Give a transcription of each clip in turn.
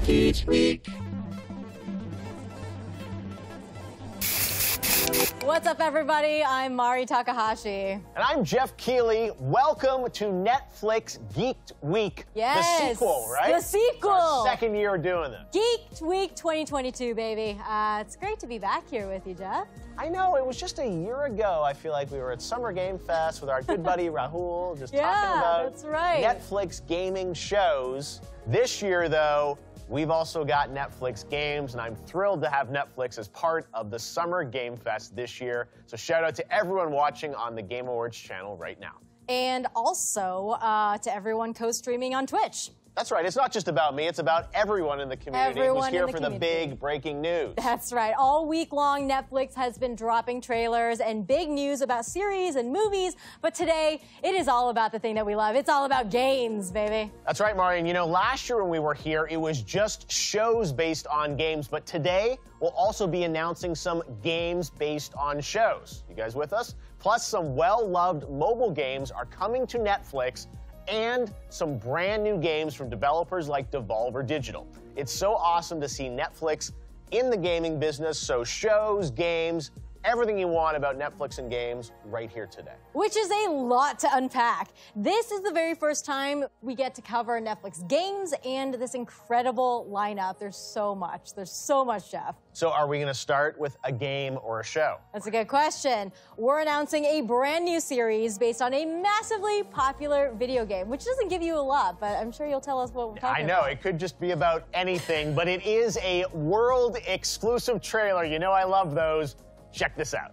Each week. What's up, everybody? I'm Mari Takahashi. And I'm Geoff Keighley. Welcome to Netflix Geeked Week. Yes. The sequel, right? The sequel. It's our second year doing this. Geeked Week 2022, baby. It's great to be back here with you, Geoff. I know, it was just a year ago. I feel like we were at Summer Game Fest with our good buddy Rahul, just talking about that's right. Netflix gaming shows. This year, though, we've also got Netflix games, and I'm thrilled to have Netflix as part of the Summer Game Fest this year. So shout out to everyone watching on the Game Awards channel right now. And also to everyone co-streaming on Twitch. That's right. It's not just about me. It's about everyone in the community who's here for the big breaking news. That's right. All week long, Netflix has been dropping trailers and big news about series and movies. But today, it is all about the thing that we love. It's all about games, baby. That's right, Mari. And you know, last year when we were here, it was just shows based on games. But today, we'll also be announcing some games based on shows. You guys with us? Plus, some well-loved mobile games are coming to Netflix, and some brand new games from developers like Devolver Digital. It's so awesome to see Netflix in the gaming business, so shows, games, everything you want about Netflix and games right here today. Which is a lot to unpack. This is the very first time we get to cover Netflix games and this incredible lineup. There's so much, Geoff. So are we gonna start with a game or a show? That's a good question. We're announcing a brand new series based on a massively popular video game, which doesn't give you a lot, but I'm sure you'll tell us what we're talking about. I know, it could just be about anything, but it is a world exclusive trailer. You know I love those. Check this out.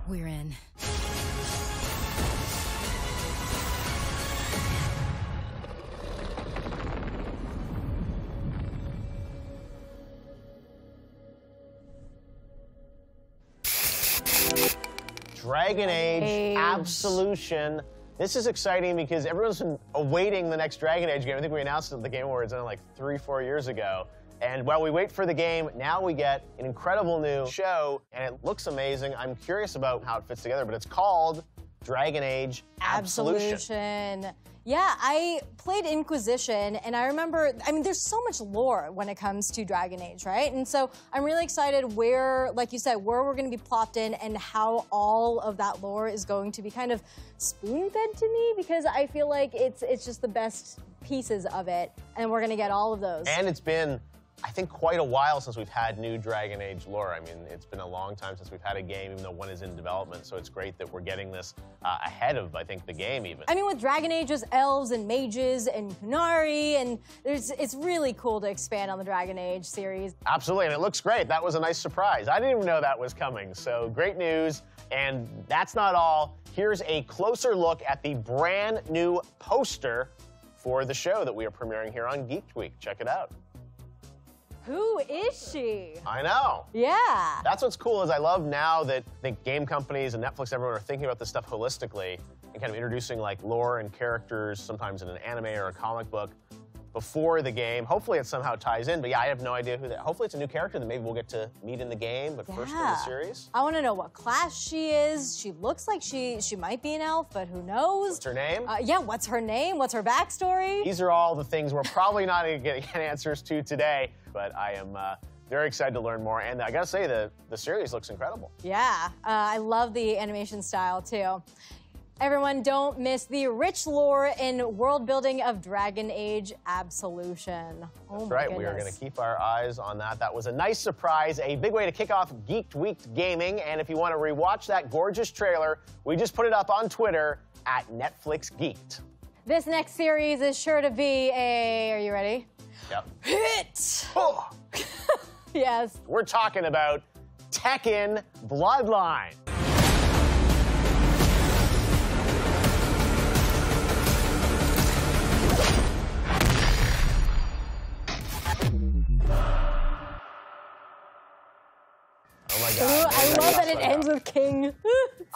We're in. Dragon Age Absolution. This is exciting because everyone's been awaiting the next Dragon Age game. I think we announced it at the Game Awards like 3-4 years ago. And while we wait for the game, now we get an incredible new show, and it looks amazing. I'm curious about how it fits together, but it's called Dragon Age Absolution. Yeah, I played Inquisition, and I remember, there's so much lore when it comes to Dragon Age, right? And so I'm really excited where, like you said, where we're going to be plopped in and how all of that lore is going to be kind of spoon-fed to me, because I feel like it's just the best pieces of it, and we're going to get all of those. And it's been, I think, quite a while since we've had new Dragon Age lore. I mean, it's been a long time since we've had a game, even though one is in development, so it's great that we're getting this ahead of, I think, the game even. I mean, with Dragon Age, there's elves and mages and Hunari, and it's really cool to expand on the Dragon Age series. Absolutely, and it looks great. That was a nice surprise. I didn't even know that was coming, so great news. And that's not all. Here's a closer look at the brand new poster for the show that we are premiering here on Geeked Week. Check it out. Who is she? I know. Yeah. That's what's cool is I love now that I think game companies and Netflix, everyone are thinking about this stuff holistically and kind of introducing like lore and characters, sometimes in an anime or a comic book, before the game. Hopefully it somehow ties in, but yeah, I have no idea who that. Hopefully it's a new character that maybe we'll get to meet in the game, but first in the series. I want to know what class she is. She looks like she might be an elf, but who knows? What's her name? Yeah, what's her name? What's her backstory? These are all the things we're probably not going to get answers to today, but I am very excited to learn more, and I gotta say, the series looks incredible. Yeah, I love the animation style too. Everyone, don't miss the rich lore and world building of Dragon Age Absolution. That's right. We are going to keep our eyes on that. That was a nice surprise, a big way to kick off Geeked Week Gaming. And if you want to rewatch that gorgeous trailer, we just put it up on Twitter at Netflix Geeked. This next series is sure to be a, are you ready? Yep. Hit! Oh. Yes. We're talking about Tekken Bloodline. Oh my God. Ooh, I love that it ends with King.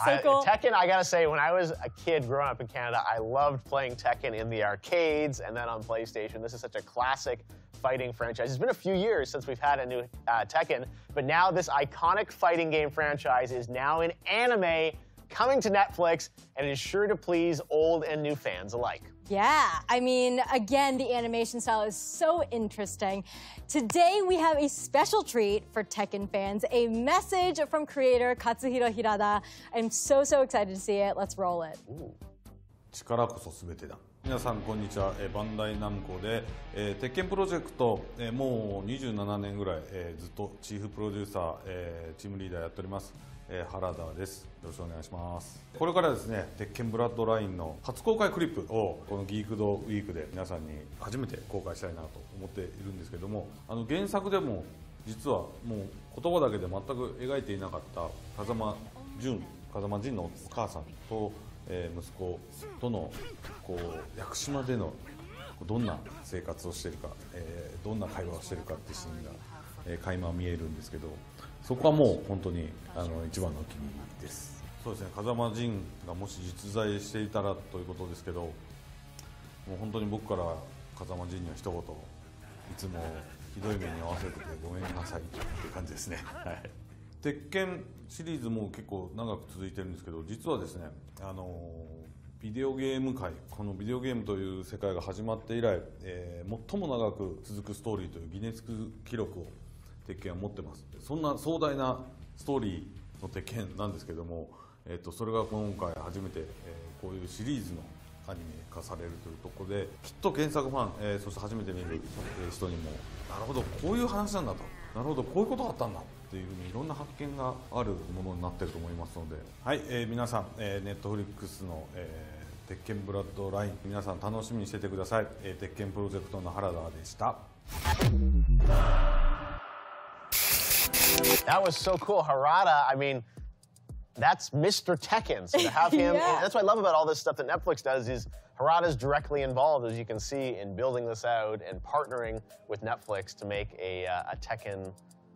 So cool. Tekken, I gotta say, when I was a kid growing up in Canada, I loved playing Tekken in the arcades and then on PlayStation. This is such a classic fighting franchise. It's been a few years since we've had a new Tekken, but now this iconic fighting game franchise is now in anime, coming to Netflix, and it is sure to please old and new fans alike. Yeah, I mean, again, the animation style is so interesting. Today, we have a special treat for Tekken fans, a message from creator Katsuhiro Hirada. I'm so excited to see it. Let's roll it. 力こそ全てだ。皆さんこんにちは。バンダイナムコで、鉄拳プロジェクト、もう27年ぐらい、ずっとチーフプロデューサー、チームリーダーやっております。原田です。よろしくお願いします。これからですね、鉄拳ブラッドラインの初公開クリップをこのギークドウィークで皆さんに初めて公開したいなと思っているんですけども、原作でも実はもう言葉だけで全く描いていなかった風間仁のお母さんと、息子とのこう屋久島でのどんな生活をしているか、どんな会話をしているかっていうシーンが、垣間見えるんですけど、そこはもう本当に一番のお気に入りです。そうですね、風間仁がもし実在していたらということですけど、もう本当に僕から風間仁には一言、いつもひどい目に遭わせててごめんなさいって感じですね。はい、鉄拳シリーズも結構長く続いてるんですけど、実はですね、ビデオゲーム界、このビデオゲームという世界が始まって以来、最も長く続くストーリーというギネス記録を鉄拳は持ってます。そんな壮大なストーリーの鉄拳なんですけども、それが今回初めて、こういうシリーズのアニメ化されるというところで、きっと原作ファン、そして初めて見る人にも、なるほどこういう話なんだと、なるほどこういうことがあったんだっていうふうにいろんな発見があるものになっていると思いますので、はい、皆さん、Netflix の、鉄拳ブラッドライン、皆さん楽しみにしててください。鉄拳プロジェクトの原田でした。That was so cool. Harada, I mean, that's Mr. Tekken. So to have him, Yeah. and that's what I love about all this stuff that Netflix does is Harada's directly involved, as you can see, in building this out and partnering with Netflix to make a Tekken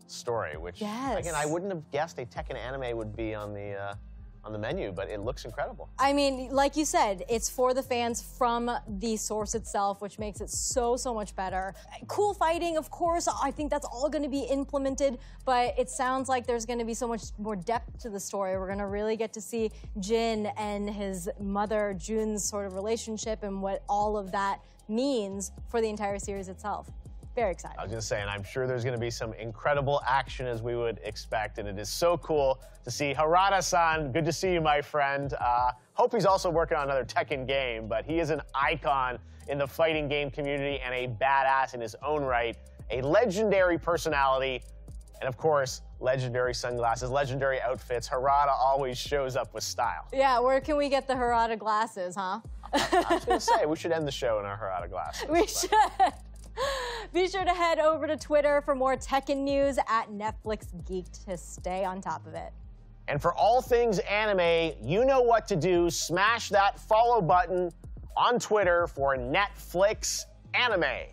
story, which, again, I wouldn't have guessed a Tekken anime would be on the menu, but it looks incredible. I mean, like you said, it's for the fans from the source itself, which makes it so much better. Cool fighting, of course. I think that's all going to be implemented, but it sounds like there's going to be so much more depth to the story. We're going to really get to see Jin and his mother, Jun's sort of relationship and what all of that means for the entire series itself. Very excited. I was going to say, and I'm sure there's going to be some incredible action as we would expect, and it is so cool to see Harada-san. Good to see you, my friend. Hope he's also working on another Tekken game, but he is an icon in the fighting game community and a badass in his own right, a legendary personality, and of course, legendary sunglasses, legendary outfits. Harada always shows up with style. Yeah, where can we get the Harada glasses, huh? I was going to say, we should end the show in our Harada glasses. We should. Be sure to head over to Twitter for more Tekken news at Netflix Geeked to stay on top of it. And for all things anime, you know what to do. Smash that follow button on Twitter for Netflix Anime.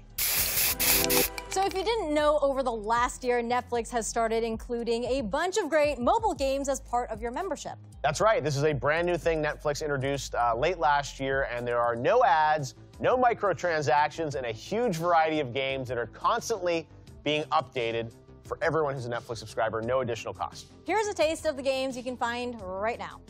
So if you didn't know, over the last year, Netflix has started including a bunch of great mobile games as part of your membership. That's right. This is a brand new thing Netflix introduced late last year, and there are no ads, no microtransactions, and a huge variety of games that are constantly being updated for everyone who's a Netflix subscriber, no additional cost. Here's a taste of the games you can find right now.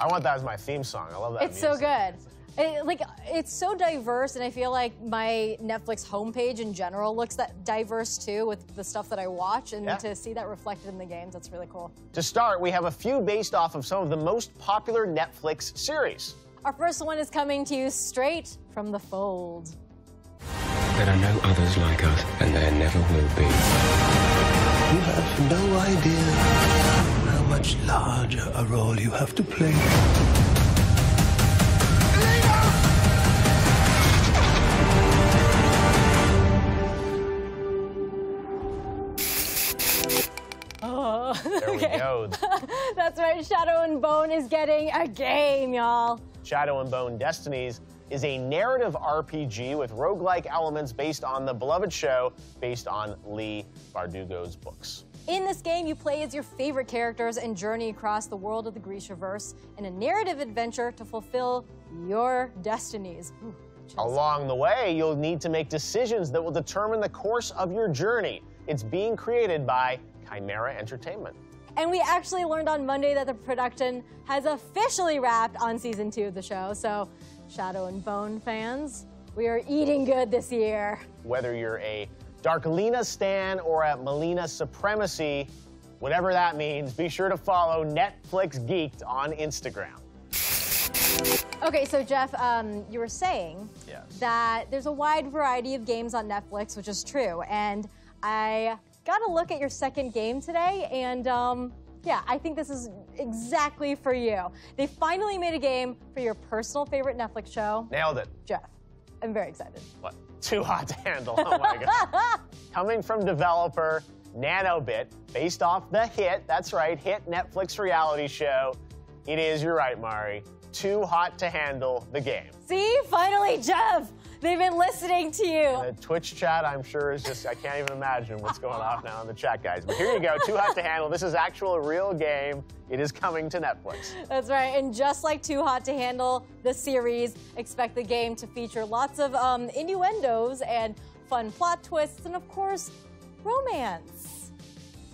I want that as my theme song. I love that It's music. so good. It's so diverse, and I feel like my Netflix homepage in general looks that diverse too with the stuff that I watch, and to see that reflected in the games, that's really cool. To start, we have a few based off of some of the most popular Netflix series. Our first one is coming to you straight from the fold. There are no others like us, and there never will be. You have no idea how much larger a role you have to play. There we go. That's right, Shadow and Bone is getting a game, y'all. Shadow and Bone Destinies is a narrative RPG with roguelike elements based on the beloved show based on Lee Bardugo's books. In this game, you play as your favorite characters and journey across the world of the Grishaverse in a narrative adventure to fulfill your destinies. Ooh, Along the way, you'll need to make decisions that will determine the course of your journey. It's being created by Chimera Entertainment. And we actually learned on Monday that the production has officially wrapped on season 2 of the show. So, Shadow and Bone fans, we are eating good this year. Whether you're a Darkalina stan or a Melina Supremacy, whatever that means, be sure to follow Netflix Geeked on Instagram. Okay, so Geoff, you were saying that there's a wide variety of games on Netflix, which is true. And I got to look at your second game today, and yeah, I think this is exactly for you. They finally made a game for your personal favorite Netflix show. Nailed it. Geoff, I'm very excited. What? Too hot to handle. Oh my God. Coming from developer Nanobit, based off the hit, that's right, hit Netflix reality show. It is, you're right, Mari, Too Hot to Handle the game. See, finally, Geoff, they've been listening to you. The Twitch chat, I'm sure, is just, I can't even imagine what's going off now in the chat, guys. But here you go, Too Hot to Handle. This is actual real game. It is coming to Netflix. That's right, and just like Too Hot to Handle, the series, expect the game to feature lots of innuendos and fun plot twists, and of course, romance.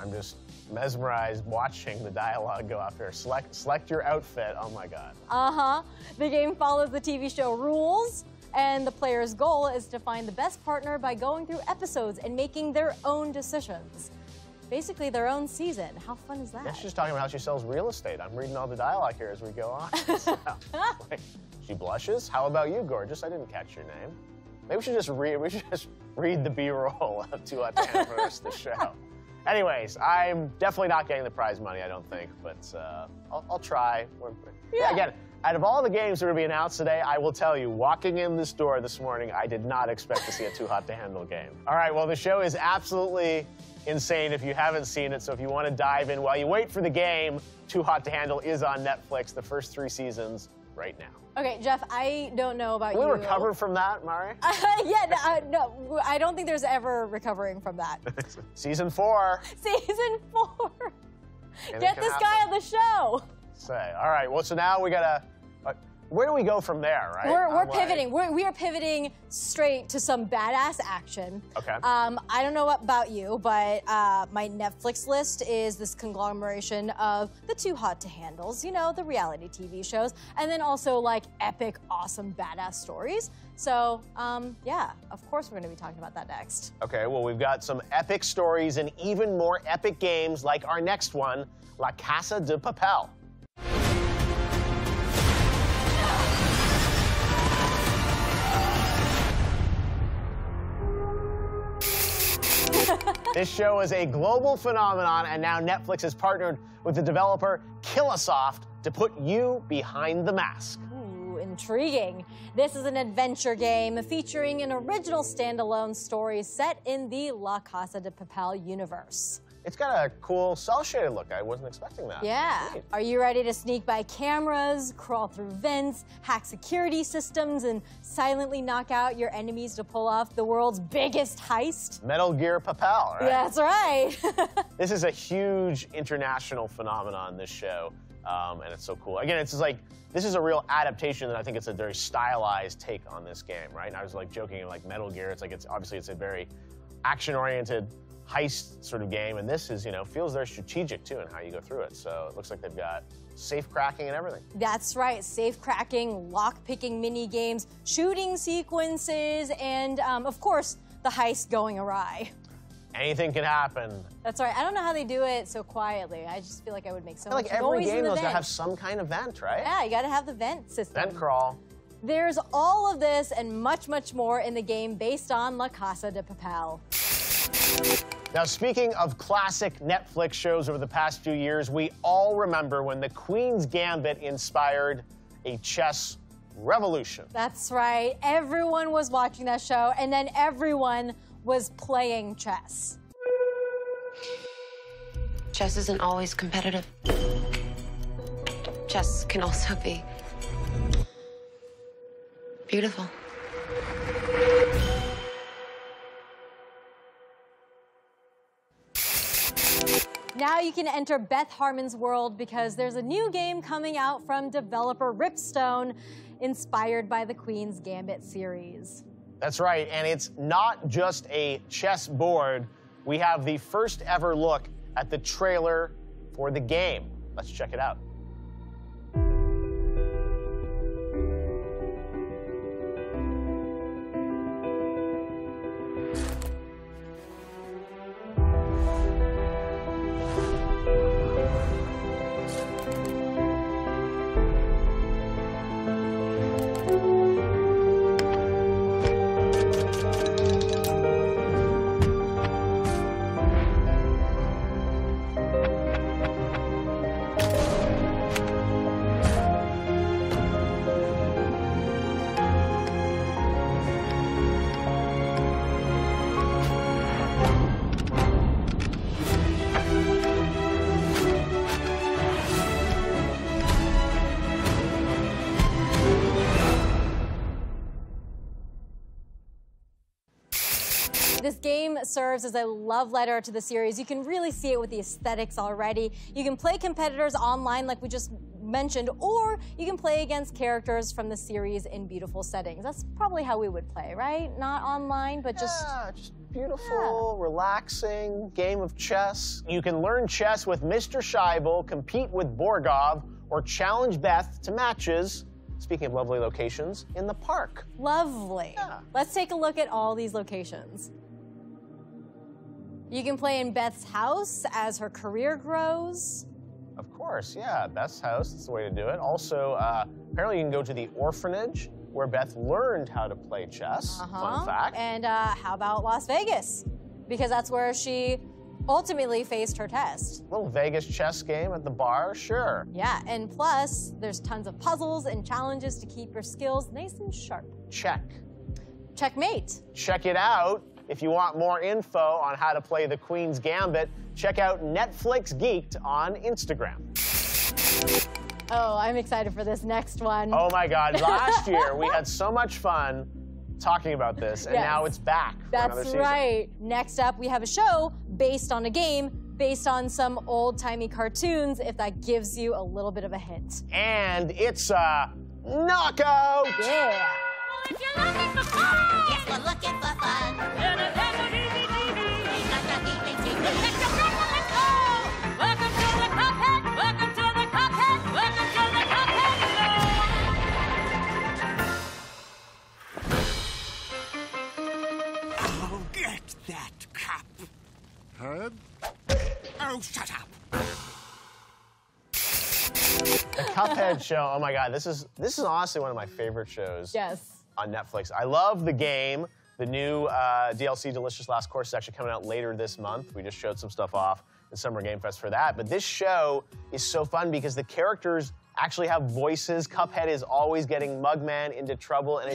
I'm just mesmerized watching the dialogue go off here. Select your outfit. Oh my God. Uh-huh. The game follows the TV show rules, and the player's goal is to find the best partner by going through episodes and making their own decisions. Basically, their own season. How fun is that? Yeah, she's just talking about how she sells real estate. I'm reading all the dialogue here as we go on. So, like, she blushes. How about you, gorgeous? I didn't catch your name. Maybe we should just read the B-roll of Too Hot to Handle for the rest of the show. Anyways, I'm definitely not getting the prize money, I don't think, but I'll try. Yeah, again, out of all the games that are going to be announced today, I will tell you, walking in this door this morning, I did not expect to see a Too Hot to Handle game. All right, well, the show is absolutely insane if you haven't seen it, so if you want to dive in while you wait for the game, Too Hot to Handle is on Netflix, the first 3 seasons right now. Okay, Geoff, I don't know about you. Can we recover from that, Mari? Yeah, no, I don't think there's ever recovering from that. Season 4. Season 4. Get this guy on the show. Say, all right, well, so now we gotta, where do we go from there, right? We're pivoting. We are pivoting straight to some badass action. Okay. I don't know about you, but my Netflix list is this conglomeration of the Too Hot to Handles, you know, the reality TV shows, and then also like epic, awesome, badass stories. So, yeah, of course we're going to be talking about that next. Okay, well, we've got some epic stories and even more epic games like our next one, La Casa de Papel. This show is a global phenomenon, and now Netflix has partnered with the developer Killisoft to put you behind the mask. Ooh, intriguing. This is an adventure game featuring an original standalone story set in the La Casa de Papel universe. It's got a cool cel-shaded look. I wasn't expecting that. Yeah. Neat. Are you ready to sneak by cameras, crawl through vents, hack security systems, and silently knock out your enemies to pull off the world's biggest heist? Metal Gear Papel, right? Yeah, that's right. This is a huge international phenomenon, this show, and it's so cool. Again, it's just like, this is a real adaptation, and I think it's a very stylized take on this game, right? And I was like joking, like Metal Gear, it's like, obviously it's a very action-oriented heist sort of game, and this is, feels very strategic too in how you go through it. So it looks like they've got safe cracking and everything. That's right, safe cracking, lock-picking mini games, shooting sequences, and of course, the heist going awry. Anything can happen. That's right. I don't know how they do it so quietly. I just feel like I would make so much noise. Like every game has got to have some kind of vent, right? Yeah, you got to have the vent system. Vent crawl. There's all of this and much, much more in the game based on La Casa de Papel. Now, speaking of classic Netflix shows over the past few years, we all remember when The Queen's Gambit inspired a chess revolution. That's right. Everyone was watching that show, and then everyone was playing chess. Chess isn't always competitive. Chess can also be beautiful. Now you can enter Beth Harmon's world because there's a new game coming out from developer Ripstone, inspired by the Queen's Gambit series. That's right, and it's not just a chess board. We have the first ever look at the trailer for the game. Let's check it out. This game serves as a love letter to the series. You can really see it with the aesthetics already. You can play competitors online like we just mentioned, or you can play against characters from the series in beautiful settings. That's probably how we would play, right? Not online, but just beautiful, relaxing game of chess. You can learn chess with Mr. Scheibel, compete with Borgov, or challenge Beth to matches, speaking of lovely locations, in the park. Lovely. Yeah. Let's take a look at all these locations. You can play in Beth's house as her career grows. Of course, yeah, Beth's house, that's the way to do it. Also, apparently you can go to the orphanage where Beth learned how to play chess. Fun fact. And how about Las Vegas? Because that's where she ultimately faced her test. Little Vegas chess game at the bar, sure. Yeah, and plus, there's tons of puzzles and challenges to keep your skills nice and sharp. Check. Checkmate. Check it out. If you want more info on how to play the Queen's Gambit, check out Netflix Geeked on Instagram. Oh, I'm excited for this next one. Oh my God, last year we had so much fun talking about this, and now it's back for another season. That's right. Next up, we have a show based on a game, based on some old-timey cartoons, if that gives you a little bit of a hint. And it's a knockout! Yeah. If you're looking for fun, yes, we're looking for fun. Then a we got the geeky team. Let's go! Welcome to the Cuphead. Welcome to the Cuphead. Welcome to the Cuphead. Oh, get that cup. Head? Oh, shut up. The Cuphead show, oh my God, this is honestly one of my favorite shows. Yes. On Netflix. I love the game. The new DLC Delicious Last Course is actually coming out later this month. We just showed some stuff off in Summer Game Fest for that. But this show is so fun because the characters actually have voices. Cuphead is always getting Mugman into trouble, and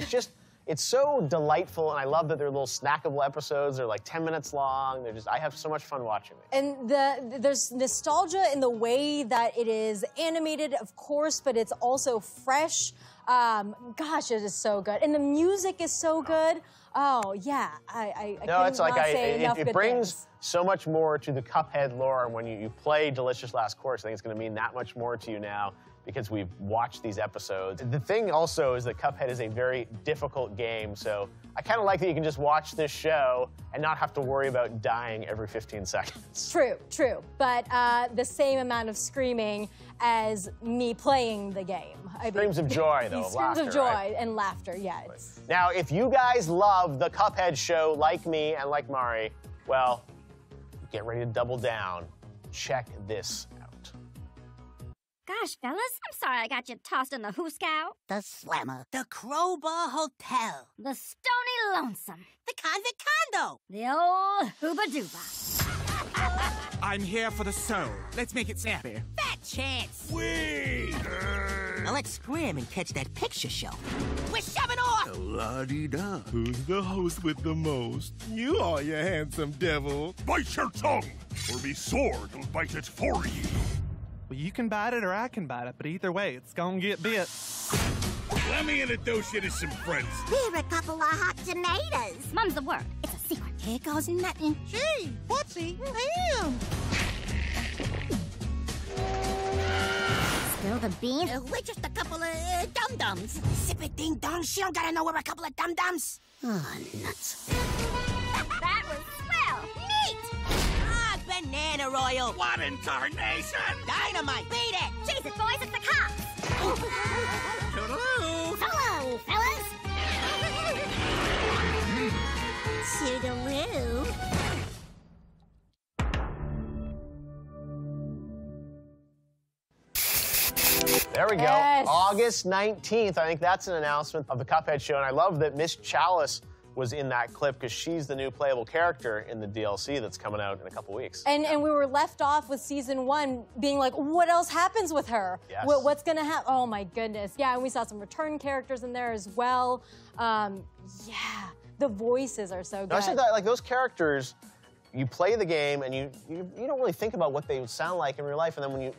it's so delightful, and I love that they're little snackable episodes. They're like 10 minutes long. I have so much fun watching them. And there's nostalgia in the way that it is animated, of course, but it's also fresh. Gosh, it is so good. And the music is so good. Oh, yeah. I couldn't say enough good it brings things. so much more to the Cuphead lore. When you play Delicious Last Course, I think it's going to mean that much more to you now. because we've watched these episodes. The thing also is that Cuphead is a very difficult game, so I kind of like that you can just watch this show and not have to worry about dying every 15 seconds. True. But the same amount of screaming as me playing the game. Screams of joy, though. Screams of laughter, joy right? and laughter, yeah. Now, if you guys love the Cuphead show like me and like Mari, well, get ready to double down. Check this out. Gosh, fellas, I'm sorry I got you tossed in the Hooskow. The Slammer. The Crowbar Hotel. The Stony Lonesome. The Convict Condo. The old Hooba Dooba. I'm here for the soul. Let's make it snappy. Fat Chance. Wait! Now let's scram and catch that picture show. We're shoving off. La-di-da. Who's the host with the most? You are, you handsome devil. Bite your tongue, or me sword will bite it for you. Well, you can bite it or I can bite it, but either way, it's gonna get bit. Let me introduce you to some friends. We're a couple of hot tomatoes. Mum's the word. It's a secret. Here goes nothing. Gee, whatsy? Damn! Spill the beans. We're just a couple of dum-dums. Sip it, ding-dong. She don't gotta know we're a couple of dum-dums. Oh, nuts. That was swell. Neat! Ah, banana royal. What in tarnation? Dynamite. Beat it. Jesus, boys, it's the cops. Toodaloo! Hello, fellas. Toodaloo. There we go. Yes. August 19th. I think that's an announcement of the Cuphead show. And I love that Miss Chalice was in that clip because she's the new playable character in the DLC that's coming out in a couple weeks. And we were left off with season 1 being like, what else happens with her? Yes. What's gonna happen? Oh my goodness. Yeah, and we saw some return characters in there as well. Yeah, the voices are so good. No, I said that, like, those characters, you play the game and you don't really think about what they would sound like in real life. And then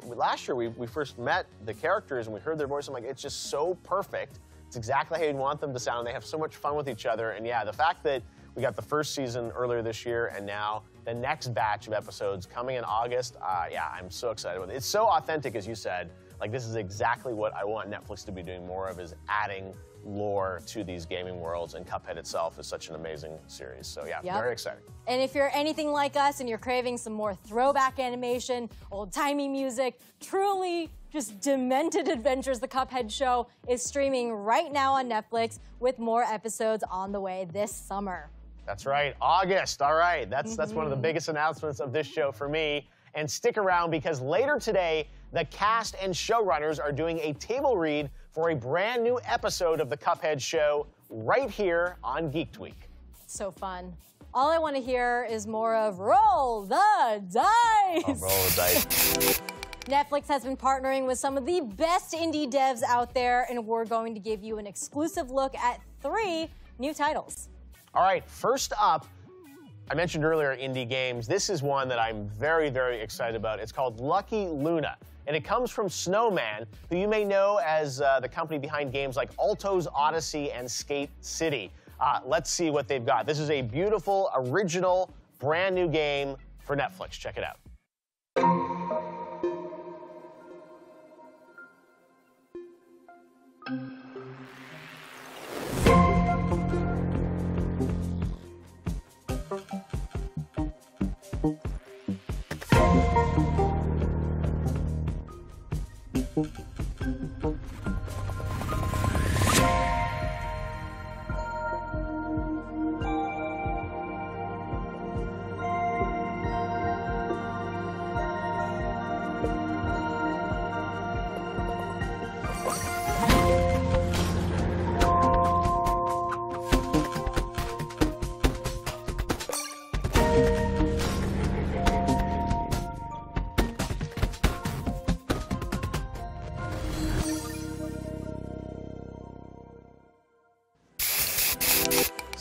last year we first met the characters and we heard their voice, I'm like, it's just so perfect. It's exactly how you'd want them to sound. They have so much fun with each other. And yeah, the fact that we got the first season earlier this year and now the next batch of episodes coming in August, yeah, I'm so excited with it. It's so authentic, as you said. Like, this is exactly what I want Netflix to be doing more of, is adding lore to these gaming worlds, and Cuphead itself is such an amazing series. So yeah, Yep. very exciting. And if you're anything like us and you're craving some more throwback animation, old-timey music, truly just demented adventures, the Cuphead show is streaming right now on Netflix with more episodes on the way this summer. That's right, August. All right, that's one of the biggest announcements of this show for me. And stick around because later today, the cast and showrunners are doing a table read for a brand new episode of the Cuphead show right here on Geeked Week. So fun. All I want to hear is more of roll the dice. Oh, roll the dice. Netflix has been partnering with some of the best indie devs out there, and we're going to give you an exclusive look at 3 new titles. All right, first up, I mentioned earlier indie games. This is one that I'm very, very excited about. It's called Lucky Luna, and it comes from Snowman, who you may know as the company behind games like Alto's Odyssey and Skate City. Let's see what they've got. This is a beautiful, original, brand new game for Netflix. Check it out.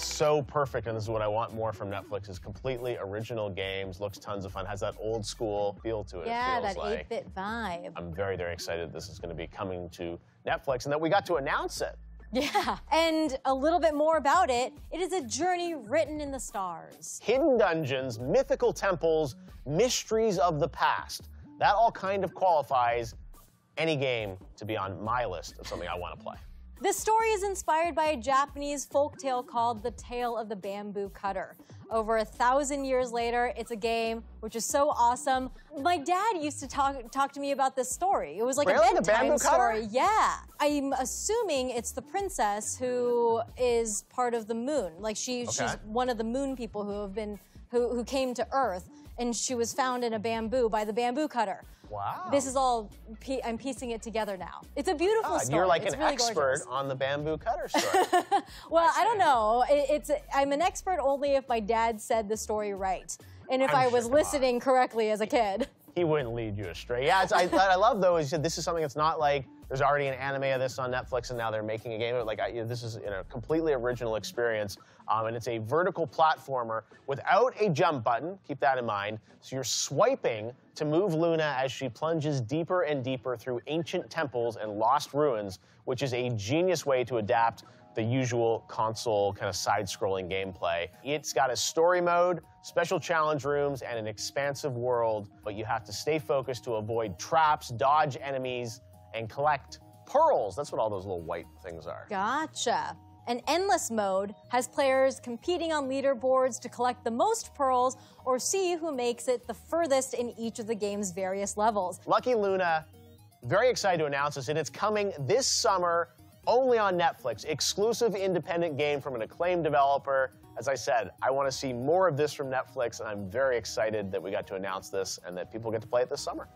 So perfect, and this is what I want more from Netflix, is completely original games, looks tons of fun, has that old school feel to it. Yeah, it feels that like. 8-bit vibe. I'm very, very excited this is going to be coming to Netflix and that we got to announce it. Yeah, and a little bit more about it. It is a journey written in the stars. Hidden dungeons, mythical temples, mysteries of the past. That all kind of qualifies any game to be on my list of something I want to play. This story is inspired by a Japanese folktale called The Tale of the Bamboo Cutter. Over 1,000 years later, it's a game which is so awesome. My dad used to talk to me about this story. It was like Really? a The bedtime bamboo cutter? story. Yeah. I'm assuming it's the princess who is part of the moon. Like she's one of the moon people who came to Earth, and she was found in a bamboo by the bamboo cutter. Wow. This is all, I'm piecing it together now. It's a beautiful story. You're like it's an really expert gorgeous. on the bamboo cutter story. Well, I don't know. I'm an expert only if my dad said the story right, and if I was listening correctly as a kid. He wouldn't lead you astray. Yeah, I love though is you said this is something that's not like there's already an anime of this on Netflix and now they're making a game of it. Like this is a completely original experience, and it's a vertical platformer without a jump button. Keep that in mind. So you're swiping to move Luna as she plunges deeper and deeper through ancient temples and lost ruins, which is a genius way to adapt the usual console kind of side-scrolling gameplay. It's got a story mode, special challenge rooms, and an expansive world, but you have to stay focused to avoid traps, dodge enemies, and collect pearls. That's what all those little white things are. Gotcha. An endless mode has players competing on leaderboards to collect the most pearls or see who makes it the furthest in each of the game's various levels. Lucky Luna, very excited to announce this, and it's coming this summer only on Netflix. Exclusive independent game from an acclaimed developer. As I said, I want to see more of this from Netflix, and I'm very excited that we got to announce this and that people get to play it this summer.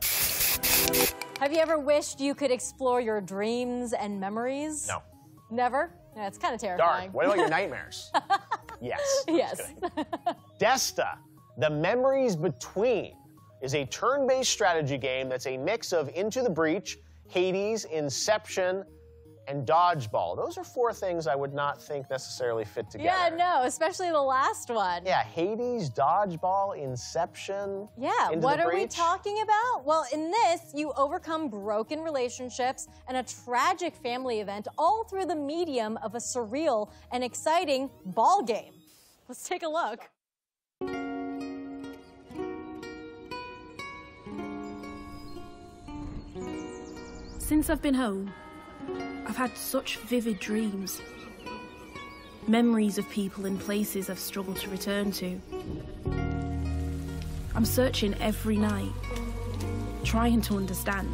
Have you ever wished you could explore your dreams and memories? No. Never? Yeah, it's kind of terrifying. Dark. What about your nightmares? Yes. Yes. Desta, The Memories Between, is a turn-based strategy game that's a mix of Into the Breach, Hades, Inception, and Dodgeball. Those are four things I would not think necessarily fit together. Yeah, no, especially the last one. Yeah, Hades, Dodgeball, Inception. Yeah, Into what the are we Breach. talking about? Well, in this, you overcome broken relationships and a tragic family event all through the medium of a surreal and exciting ball game. Let's take a look. Since I've been home, I've had such vivid dreams. Memories of people and places I've struggled to return to. I'm searching every night, trying to understand.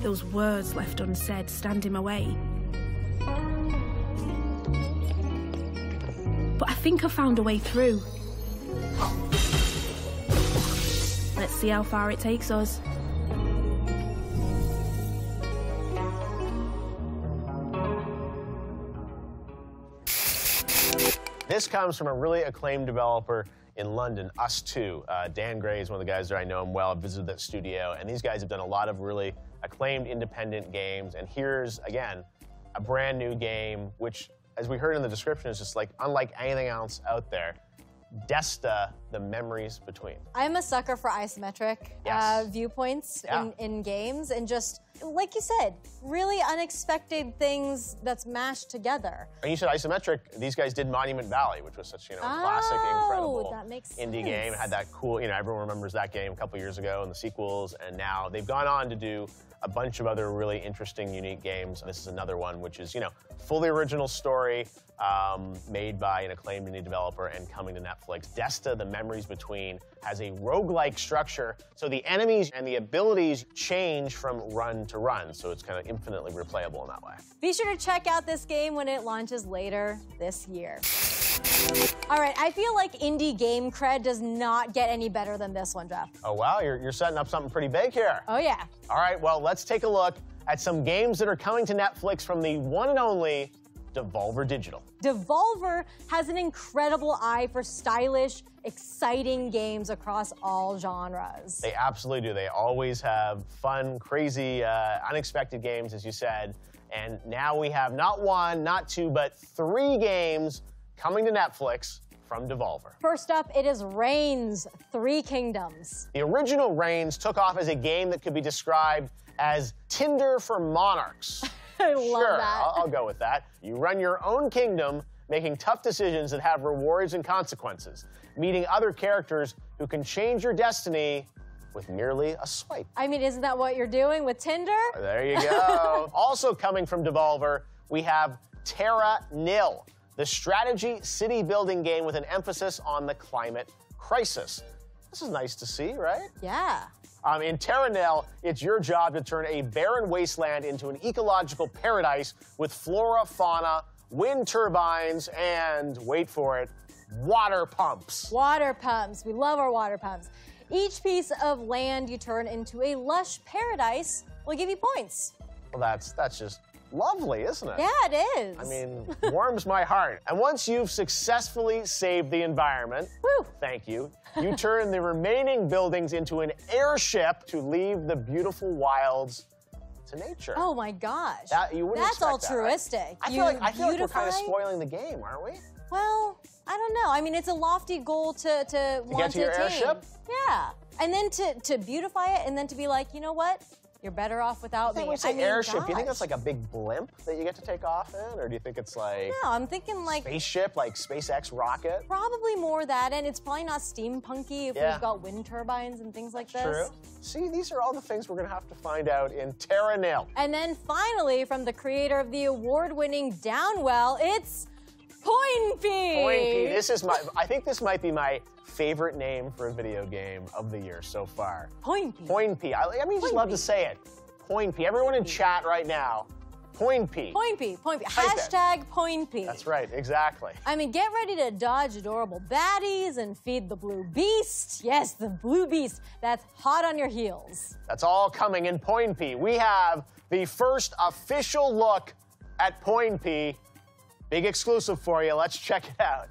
Those words left unsaid stand in my way. But I think I found a way through. Let's see how far it takes us. This comes from a really acclaimed developer in London, Us2. Dan Gray is one of the guys there. I know him well. I've visited that studio. And these guys have done a lot of really acclaimed independent games. And here's, again, a brand new game, which, as we heard in the description, is just like unlike anything else out there. Desta, The Memories Between. I'm a sucker for isometric viewpoints in games, and just, like you said, really unexpected things that's mashed together. And you said isometric. These guys did Monument Valley, which was such, a classic, incredible that makes indie sense. game. It had that cool, everyone remembers that game a couple years ago and the sequels, and now they've gone on to do a bunch of other really interesting, unique games. This is another one, which is, fully original story, made by an acclaimed indie developer and coming to Netflix. Desta, The Memories Between, has a roguelike structure, so the enemies and the abilities change from run to run, so it's kind of infinitely replayable in that way. Be sure to check out this game when it launches later this year. All right, I feel like indie game cred does not get any better than this one, Geoff. Oh, wow, you're setting up something pretty big here. Oh, yeah. All right, well, let's take a look at some games that are coming to Netflix from the one and only Devolver Digital. Devolver has an incredible eye for stylish, exciting games across all genres. They absolutely do. They always have fun, crazy, unexpected games, as you said. And now we have not one, not two, but 3 games coming to Netflix from Devolver. First up, it is Reigns, 3 Kingdoms. The original Reigns took off as a game that could be described as Tinder for monarchs. I love Sure, that. I'll go with that. You run your own kingdom, making tough decisions that have rewards and consequences, meeting other characters who can change your destiny with merely a swipe. I mean, isn't that what you're doing with Tinder? There you go. Also coming from Devolver, we have Terra Nil, the strategy city-building game with an emphasis on the climate crisis. This is nice to see, right? Yeah. In Terra Nil, it's your job to turn a barren wasteland into an ecological paradise with flora, fauna, wind turbines, and, wait for it, water pumps. Water pumps. We love our water pumps. Each piece of land you turn into a lush paradise will give you points. Well, that's just lovely, isn't it? Yeah, it is. I mean, warms my heart. And once you've successfully saved the environment, woo, thank you, you turn the remaining buildings into an airship to leave the beautiful wilds to nature. Oh my gosh. You wouldn't That's expect altruistic. That, right? I feel like we're kind of spoiling the game, aren't we? Well, I don't know. I mean, it's a lofty goal to want get to your attain. airship? Yeah. And then to beautify it and then to be like, you know what? You're better off without me. When you say airship, do you think that's like a big blimp that you get to take off in? Or do you think it's like... No, I'm thinking like... spaceship, like SpaceX rocket? Probably more that, and it's probably not steampunky if we've got wind turbines and things like this. True. See, these are all the things we're going to have to find out in Terra Nil. And then finally, from the creator of the award-winning Downwell, it's Poinpy. Poinpy. This is I think this might be my favorite name for a video game of the year so far. Poinpy. Poinpy. I mean, you just love to say it. Poinpy. Everyone in chat right now, Poinpy. Poinpy. Poinpy. Hashtag Poinpy. That's right, exactly. I mean, get ready to dodge adorable baddies and feed the blue beast. Yes, the blue beast. That's hot on your heels. That's all coming in Poinpy. We have the first official look at Poinpy. Big exclusive for you. Let's check it out.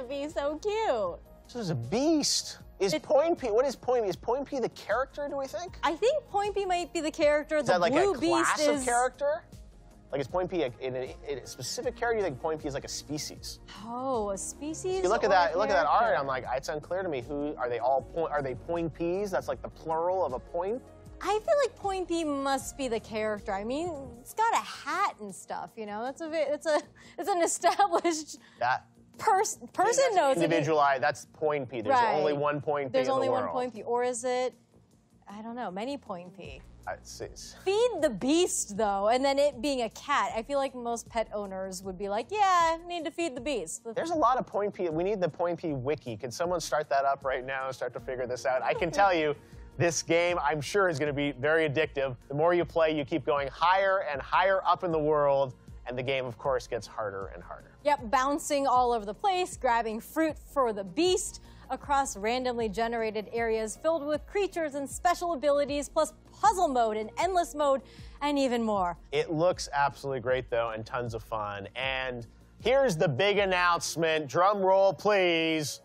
Be so cute. This is a beast. Poinpy, what is Poinpy? Is Poinpy the character, do we think? I think Poinpy might be the character. Is that like blue a beast class of character? Like, is Poinpy a specific character? You think Poinpy is like a species? Oh, a species? If you look at that, art. I'm like, it's unclear to me. Who are they? Are they Poinpies? That's like the plural of a point. I feel like Poinpy must be the character. I mean, it's got a hat and stuff. You know, it's an established. Person knows it. Individualized. That's Poinpy. There's only one Poinpy. There's only one Poinpy, or is it? I don't know. Many Poinpy. It's Feed the beast, though, and then it being a cat. I feel like most pet owners would be like, yeah, I need to feed the beast. There's a lot of Poinpy. We need the Poinpy wiki. Can someone start that up right now and start to figure this out? I can tell you, this game, I'm sure, is going to be very addictive. The more you play, you keep going higher and higher up in the world, and the game, of course, gets harder and harder. Yep, bouncing all over the place, grabbing fruit for the beast across randomly generated areas filled with creatures and special abilities, plus puzzle mode and endless mode, and even more. It looks absolutely great, though, and tons of fun. And here's the big announcement. Drum roll, please.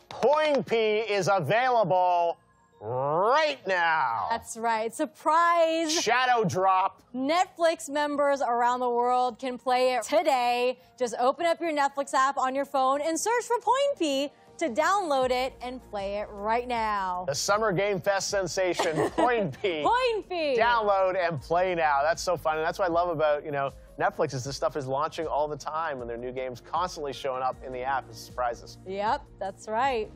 Poinpy is available right now. That's right. Surprise. Shadow drop. Netflix members around the world can play it today. Just open up your Netflix app on your phone and search for Poinpy to download it and play it right now. The Summer Game Fest sensation, Poinpy. Poinpy. Download and play now. That's so fun. And that's what I love about, Netflix is this stuff is launching all the time and their new games constantly showing up in the app as surprises. Yep, that's right.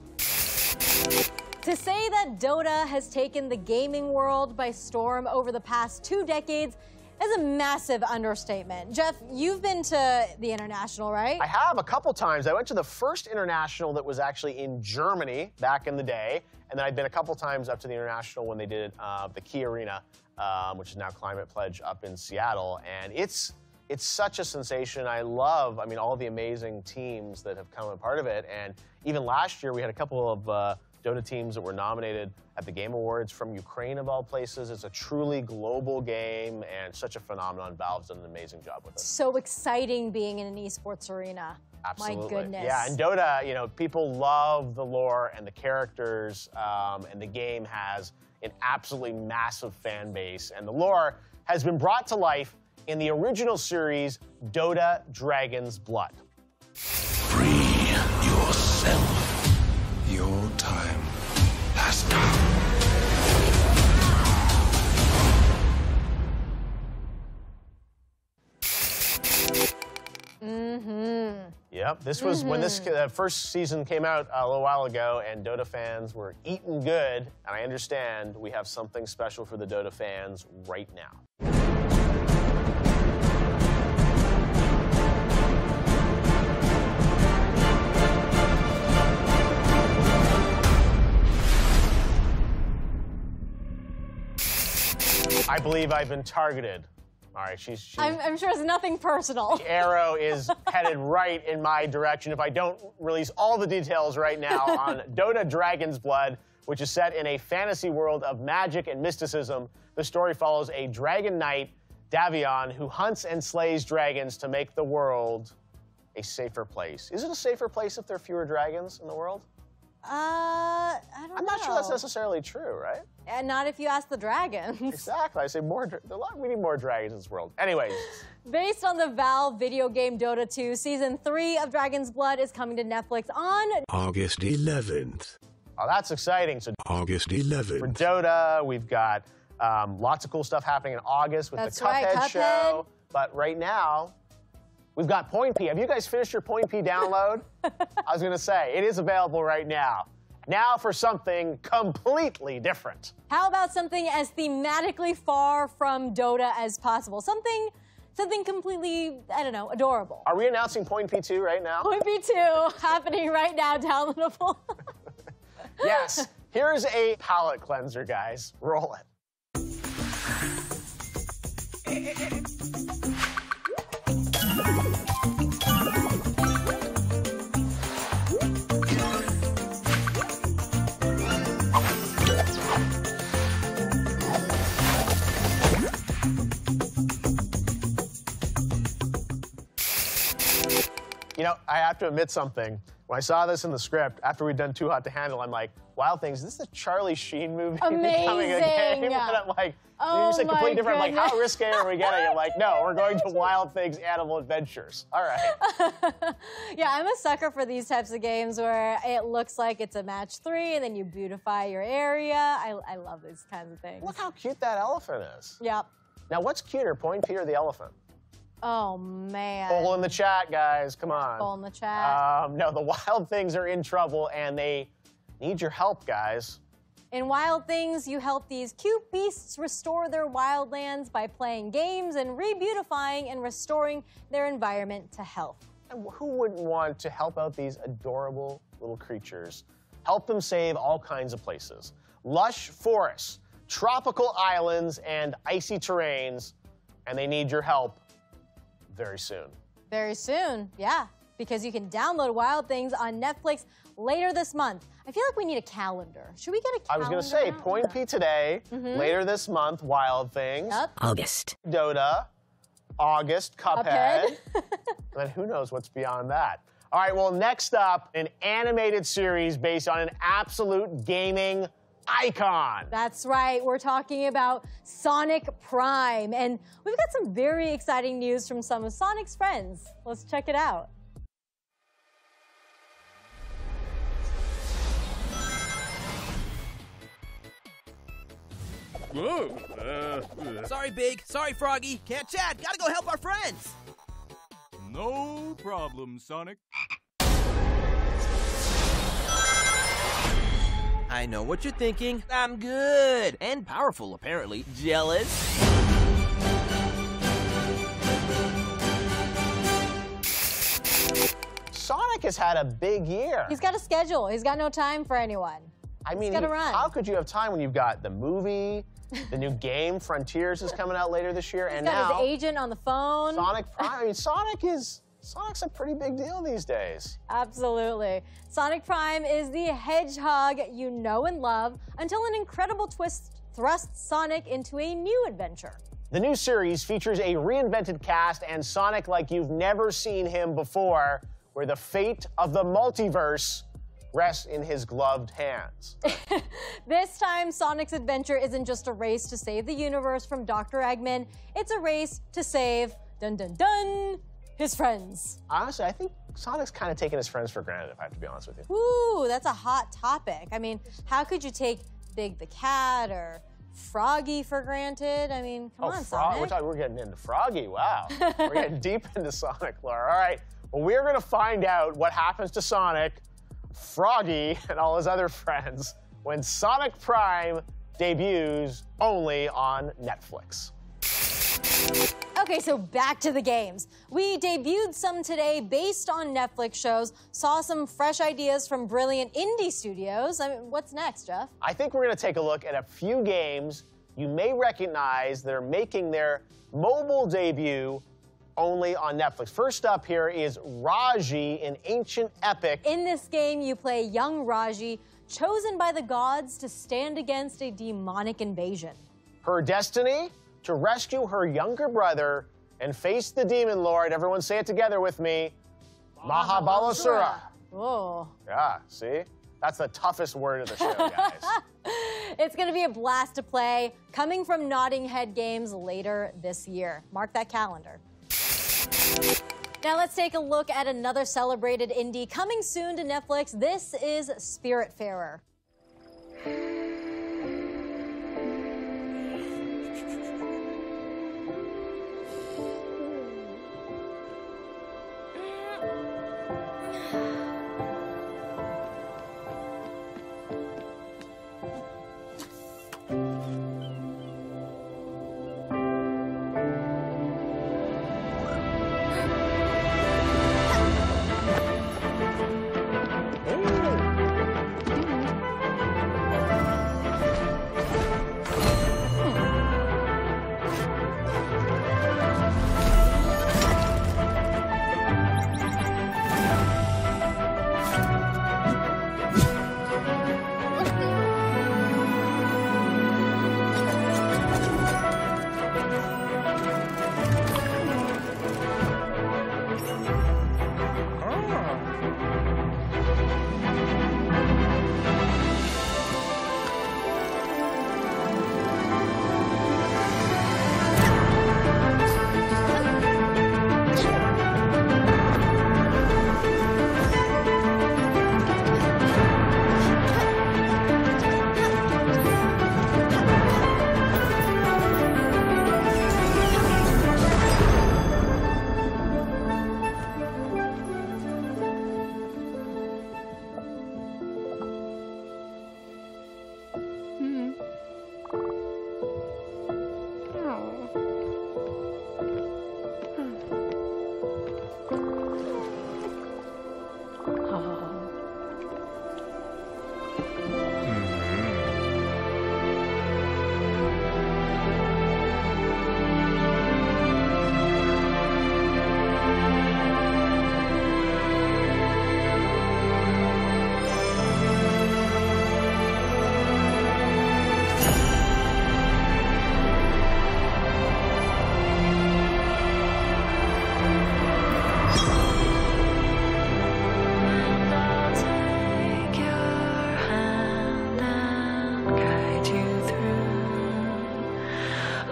To say that Dota has taken the gaming world by storm over the past 2 decades is a massive understatement. Geoff, you've been to the International, right? I have a couple times. I went to the first International that was actually in Germany back in the day, and then I'd been a couple times up to the International when they did the Key Arena, which is now Climate Pledge up in Seattle, and it's such a sensation. I love, all the amazing teams that have come a part of it, and even last year we had a couple of Dota teams that were nominated at the Game Awards from Ukraine, of all places. It's a truly global game and such a phenomenon. Valve's done an amazing job with it. So exciting being in an esports arena. Absolutely. My goodness. Yeah, and Dota, you know, people love the lore and the characters, and the game has an absolutely massive fan base. And the lore has been brought to life in the original series, Dota Dragon's Blood. Free yourself. Your time has come. Yep, this was when this first season came out a little while ago, and Dota fans were eating good. And I understand we have something special for the Dota fans right now. I believe I've been targeted. All right, she's I'm sure it's nothing personal. The arrow is headed right in my direction if I don't release all the details right now on Dota Dragon's Blood, which is set in a fantasy world of magic and mysticism. The story follows a dragon knight, Davion, who hunts and slays dragons to make the world a safer place. Is it a safer place if there are fewer dragons in the world? I don't know. I'm not sure that's necessarily true, right? And not if you ask the dragons. Exactly. I say we need more dragons in this world. Anyways. Based on the Valve video game Dota 2, Season 3 of Dragon's Blood is coming to Netflix on August 11th. Oh, that's exciting. So August 11th. For Dota, we've got lots of cool stuff happening in August with the Cuphead show. But right now, we've got Point P. Have you guys finished your Point P download? I was going to say, it is available right now. Now for something completely different. How about something as thematically far from Dota as possible? Something completely, I don't know, adorable. Are we announcing Point P2 right now? Point P2 happening right now, downloadable. Yes. Here's a palate cleanser, guys. Roll it. You know, I have to admit something. When I saw this in the script, after we'd done Too Hot to Handle, I'm like, Wild Things, is this a Charlie Sheen movie becoming a game? And I'm like, it's like completely different. I'm like, how risque are we getting? I'm like, no, we're going to Wild Things Animal Adventures. All right. Yeah, I'm a sucker for these types of games where it looks like it's a match 3 and then you beautify your area. I love these kinds of things. Look how cute that elephant is. Yep. Now, what's cuter, Point P or the elephant? Oh, man. Poll in the chat, guys. Come on. Poll in the chat. No, the Wild Things are in trouble, and they need your help, guys. In Wild Things, you help these cute beasts restore their wildlands by playing games and re-beautifying and restoring their environment to health. And who wouldn't want to help out these adorable little creatures? Help them save all kinds of places. Lush forests, tropical islands, and icy terrains, and they need your help very soon. Very soon, yeah, because you can download Wild Things on Netflix later this month. I feel like we need a calendar. Should we get a calendar? I was going to say, Point P today, later this month, Wild Things. Yep. August. Dota, August, Cuphead. And who knows what's beyond that. All right, well, next up, an animated series based on an absolute gaming icon. That's right. We're talking about Sonic Prime. And we've got some very exciting news from some of Sonic's friends. Let's check it out. Whoa. Sorry, Big. Sorry, Froggy. Can't chat. Gotta go help our friends. No problem, Sonic. I know what you're thinking. I'm good. And powerful, apparently. Jealous? Sonic has had a big year. He's got a schedule. He's got no time for anyone. I mean, He's gotta run. How could you have time when you've got the movie, the new game, Frontiers, is coming out later this year, He's and got now his agent on the phone. Sonic Prime. I mean, Sonic is Sonic's a pretty big deal these days. Absolutely. Sonic Prime is the hedgehog you know and love until an incredible twist thrusts Sonic into a new adventure. The new series features a reinvented cast and Sonic like you've never seen him before, where the fate of the multiverse rests in his gloved hands. This time, Sonic's adventure isn't just a race to save the universe from Dr. Eggman, it's a race to save, dun dun dun, his friends. Honestly, I think Sonic's kind of taking his friends for granted, if I have to be honest with you. Ooh, that's a hot topic. I mean, how could you take Big the Cat or Froggy for granted? I mean, come on, Sonic. We're getting into Froggy, wow. We're getting deep into Sonic lore. All right, well, we're gonna find out what happens to Sonic, Froggy, and all his other friends when Sonic Prime debuts only on Netflix. Okay, so back to the games. We debuted some today based on Netflix shows, saw some fresh ideas from brilliant indie studios. I mean, what's next, Geoff? I think we're going to take a look at a few games you may recognize that are making their mobile debut only on Netflix. First up here is Raji, an ancient epic. In this game, you play young Raji, chosen by the gods to stand against a demonic invasion. Her destiny? To rescue her younger brother and face the demon lord. Everyone say it together with me. Mahabalasura. Whoa. Yeah, see? That's the toughest word of the show, guys. It's going to be a blast to play, coming from Notting Head Games later this year. Mark that calendar. Now let's take a look at another celebrated indie coming soon to Netflix. This is Spiritfarer.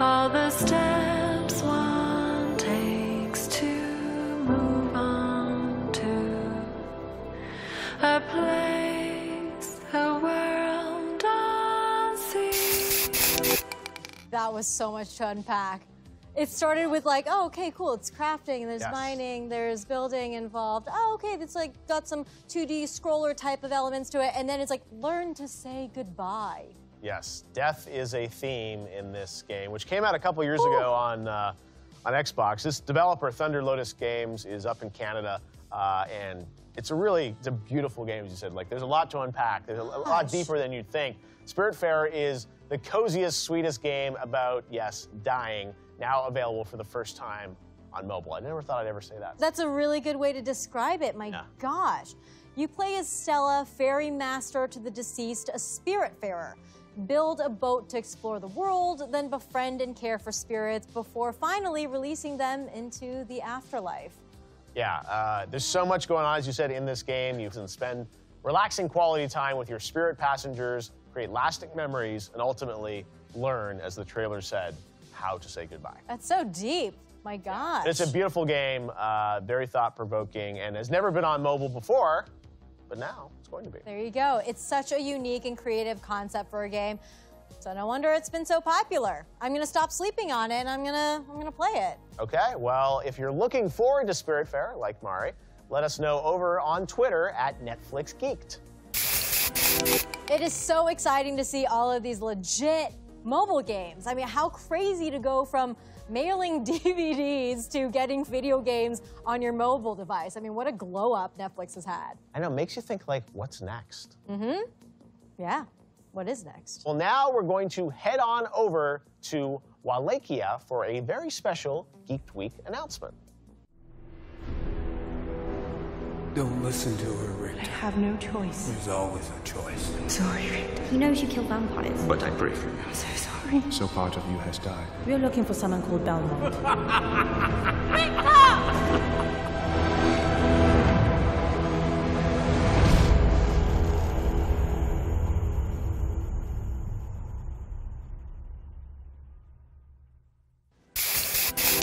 All the steps one takes to move on to a place, a world unseen. That was so much to unpack. It started with like, oh, okay, cool, it's crafting, there's mining, there's building involved. Oh, okay, it's like got some 2D scroller type of elements to it. And then it's like, learn to say goodbye. Yes, death is a theme in this game, which came out a couple years ago on Xbox. This developer, Thunder Lotus Games, is up in Canada, and it's a beautiful game, as you said. Like, there's a lot to unpack. There's a lot deeper than you'd think. Spiritfarer is the coziest, sweetest game about, yes, dying, now available for the first time on mobile. I never thought I'd ever say that. That's a really good way to describe it. My gosh. You play as Stella, ferry master to the deceased, a spiritfarer. Build a boat to explore the world, then befriend and care for spirits before finally releasing them into the afterlife. Yeah, there's so much going on, as you said, in this game. You can spend relaxing quality time with your spirit passengers, create lasting memories, and ultimately learn, as the trailer said, how to say goodbye. That's so deep. My gosh. It's a beautiful game, very thought-provoking, and has never been on mobile before, but now it's going to be. There you go. It's such a unique and creative concept for a game, so no wonder it's been so popular. I'm gonna stop sleeping on it, and I'm gonna play it. Okay, well, if you're looking forward to Spiritfarer, like Mari, let us know over on Twitter at Netflix Geeked. It is so exciting to see all of these legit mobile games. I mean, how crazy to go from mailing DVDs to getting video games on your mobile device. I mean, what a glow up Netflix has had. I know, it makes you think, like, what's next? Mm-hmm. Yeah. What is next? Well, now we're going to head on over to Wallachia for a very special Geeked Week announcement. Don't listen to her, Richter. I have no choice. There's always a choice. Sorry, Richter. He knows you kill vampires. But I pray for you. I'm so sorry. So part of you has died. We're looking for someone called Belmont.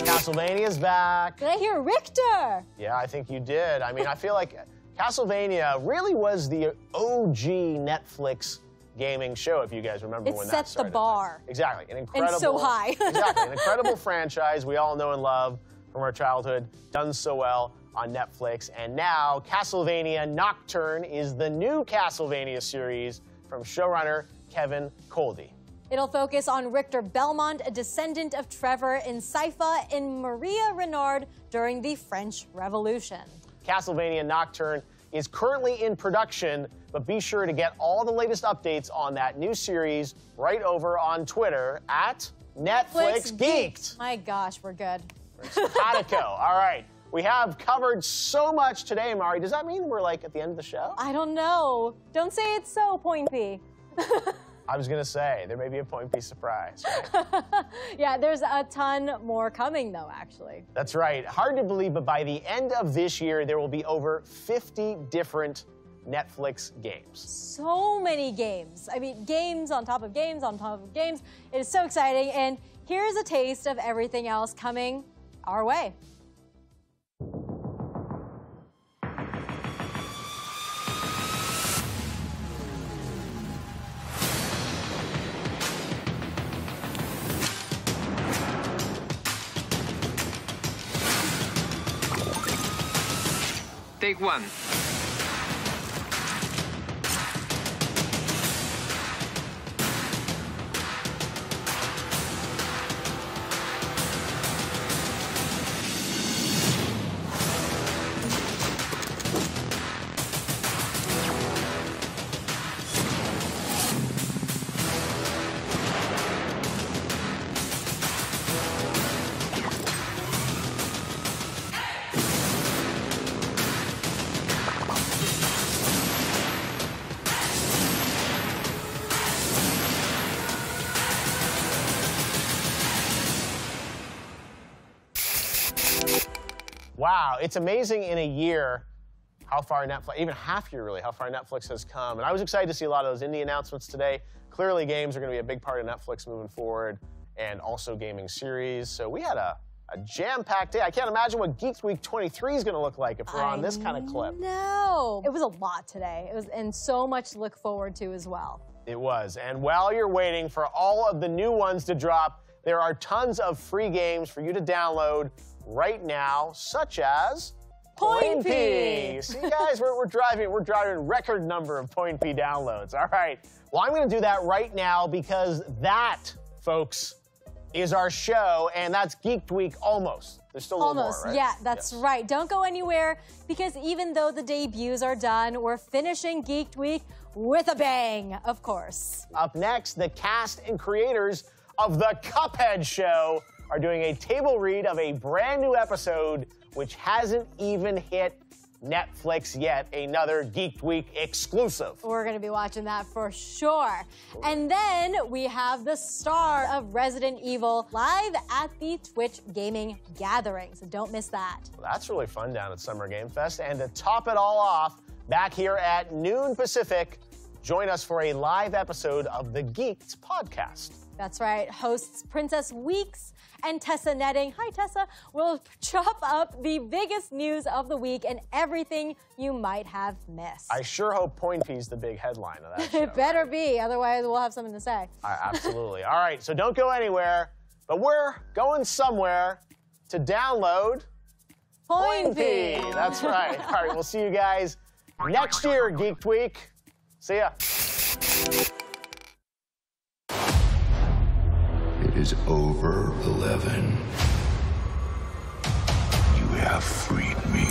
Castlevania's back. Did I hear Richter? Yeah, I think you did. I mean, I feel like Castlevania really was the OG Netflix gaming show, if you guys remember when that started. It set the bar. Exactly. An incredible. And so high. Exactly. An incredible franchise we all know and love from our childhood. Done so well on Netflix. And now Castlevania Nocturne is the new Castlevania series from showrunner Kevin Coldy. It'll focus on Richter Belmont, a descendant of Trevor and Sypha and Maria Renard during the French Revolution. Castlevania Nocturne is currently in production, but be sure to get all the latest updates on that new series right over on Twitter at Netflix Geeked. My gosh, we're good. Simpatico. All right. We have covered so much today, Mari. Does that mean we're like at the end of the show? I don't know. Don't say it's so, Point P. I was going to say, there may be a Point P surprise, right? Yeah, there's a ton more coming, though, actually. That's right. Hard to believe, but by the end of this year, there will be over 50 different Netflix games. So many games. I mean, games on top of games on top of games. It is so exciting, and here's a taste of everything else coming our way. Take one. Wow, it's amazing in a year how far Netflix, even half year really, how far Netflix has come. And I was excited to see a lot of those indie announcements today. Clearly games are going to be a big part of Netflix moving forward, and also gaming series. So we had a jam-packed day. I can't imagine what Geeked Week 23 is going to look like if we're on this kind of clip. No, it was a lot today. It was, and so much to look forward to as well. It was. And while you're waiting for all of the new ones to drop, there are tons of free games for you to download right now, such as Point P. See, guys, we're driving record number of Point P downloads. All right. Well, I'm going to do that right now because that, folks, is our show, and that's Geeked Week almost. There's still a little more, right? Yeah, that's right. Don't go anywhere, because even though the debuts are done, we're finishing Geeked Week with a bang, of course. Up next, the cast and creators of the Cuphead Show are doing a table read of a brand new episode which hasn't even hit Netflix yet, another Geeked Week exclusive. We're going to be watching that for sure. And then we have the star of Resident Evil live at the Twitch Gaming Gathering, so don't miss that. Well, that's really fun down at Summer Game Fest. And to top it all off, back here at noon Pacific, join us for a live episode of the Geeked podcast. That's right. Hosts Princess Weeks and Tessa Netting, hi Tessa, will chop up the biggest news of the week and everything you might have missed. I sure hope Point P's the big headline of that show. It better be, otherwise we'll have something to say. Absolutely. All right, so don't go anywhere, but we're going somewhere to download Point P. That's right. All right, we'll see you guys next year, Geeked Week. See ya. It is over, 11. You have freed me.